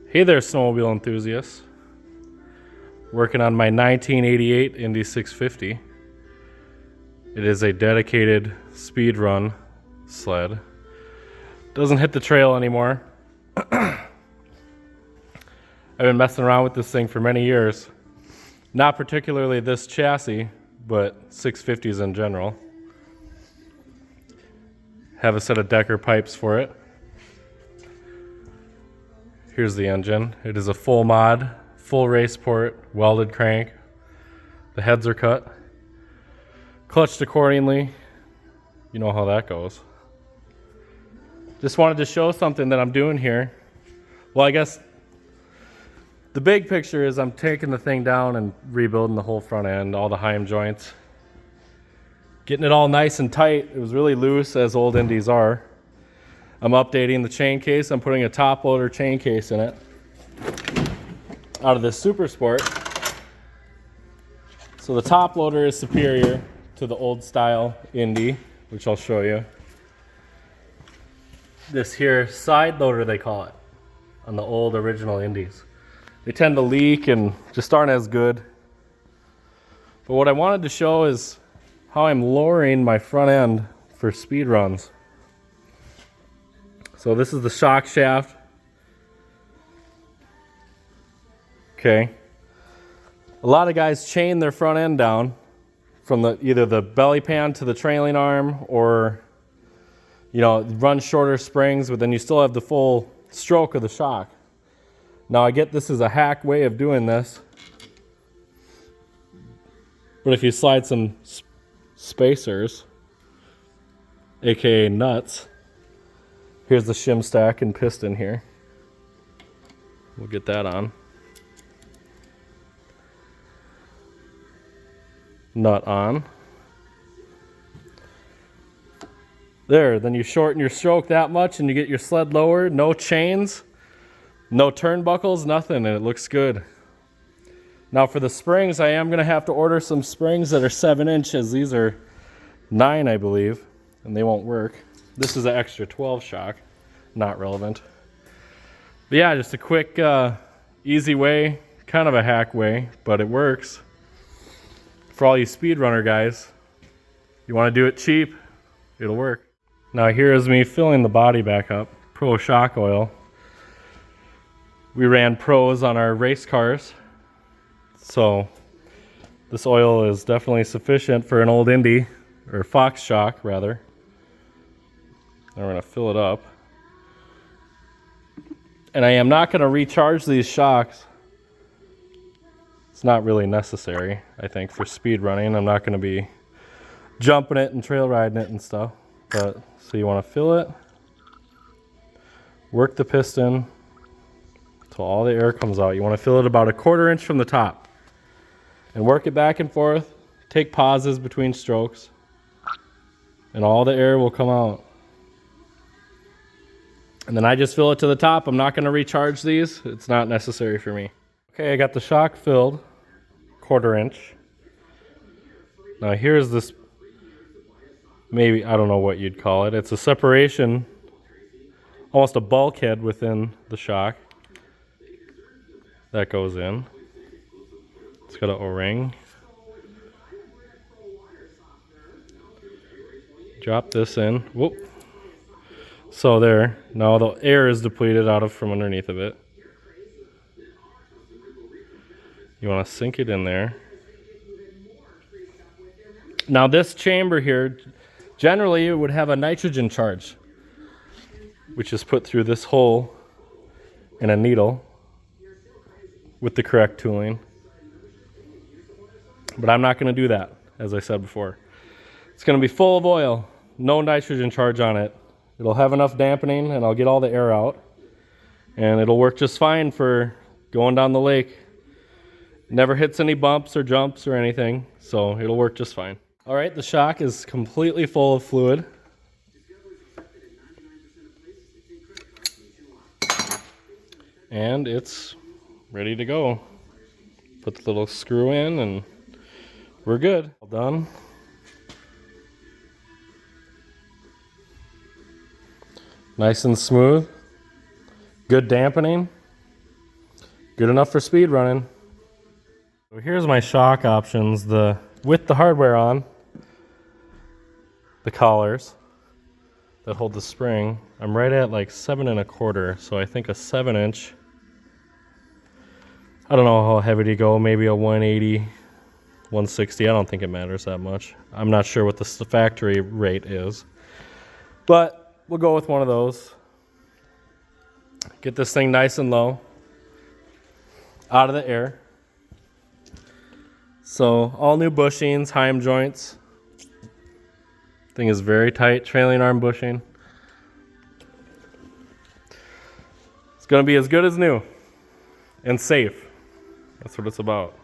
Hey there, snowmobile enthusiasts. Working on my 1988 Indy 650. It is a dedicated speed run sled. Doesn't hit the trail anymore. I've been messing around with this thing for many years. Not particularly this chassis, but 650s in general. Have a set of Decker pipes for it. Here's the engine. It is a full mod, full race port, welded crank. The heads are cut. Clutched accordingly. You know how that goes. Just wanted to show something that I'm doing here. Well, I guess the big picture is I'm taking the thing down and rebuilding the whole front end, all the heim joints. Getting it all nice and tight. It was really loose, as old Indies are. I'm updating the chain case. I'm putting a top loader chain case in it out of this Super Sport. So the top loader is superior to the old style Indy, which I'll show you. This here side loader, they call it, on the old original Indies. They tend to leak and just aren't as good. But what I wanted to show is how I'm lowering my front end for speed runs. So this is the shock shaft. Okay. A lot of guys chain their front end down from either the belly pan to the trailing arm, or run shorter springs, but then you still have the full stroke of the shock. Now I get this is a hack way of doing this, but if you slide some spacers, aka nuts, here's the shim stack and piston here. We'll get that on. Nut on. There, then you shorten your stroke that much and you get your sled lowered. No chains, no turnbuckles, nothing, and it looks good. Now for the springs, I am going to have to order some springs that are 7 inches. These are 9, I believe, and they won't work. This is an extra 12 shock, not relevant. But yeah, just a quick, easy way, kind of a hack way, but it works. For all you speedrunner guys, you want to do it cheap, it'll work. Now here is me filling the body back up. Pro shock oil. We ran pros on our race cars, so this oil is definitely sufficient for an old Indy, or Fox shock rather. And we're going to fill it up. And I am not going to recharge these shocks. It's not really necessary, I think, for speed running. I'm not going to be jumping it and trail riding it and stuff. But so you want to fill it, work the piston till all the air comes out. You want to fill it about 1/4 inch from the top and work it back and forth. Take pauses between strokes and all the air will come out. And then I just fill it to the top. I'm not going to recharge these. It's not necessary for me. Okay, I got the shock filled, 1/4 inch. Now here's this, maybe, I don't know what you'd call it. It's a separation, almost a bulkhead within the shock. That goes in. It's got an O-ring. Drop this in. Whoop. So there, now the air is depleted out of from underneath of it. You want to sink it in there. Now this chamber here, generally it would have a nitrogen charge, which is put through this hole in a needle with the correct tooling. But I'm not going to do that, as I said before. It's going to be full of oil, no nitrogen charge on it. It'll have enough dampening and I'll get all the air out. And it'll work just fine for going down the lake. Never hits any bumps or jumps or anything, so it'll work just fine. All right, the shock is completely full of fluid. And it's ready to go. Put the little screw in and we're good. All done. Nice and smooth. Good dampening. Good enough for speed running. So here's my shock options. With the hardware on, the collars that hold the spring, I'm right at like 7 1/4, so I think a 7-inch. I don't know how heavy to go, maybe a 180, 160. I don't think it matters that much. I'm not sure what the factory rate is, but we'll go with one of those. Get this thing nice and low, out of the air. So all new bushings, heim joints. Thing is very tight, trailing arm bushing. It's gonna be as good as new and safe. That's what it's about.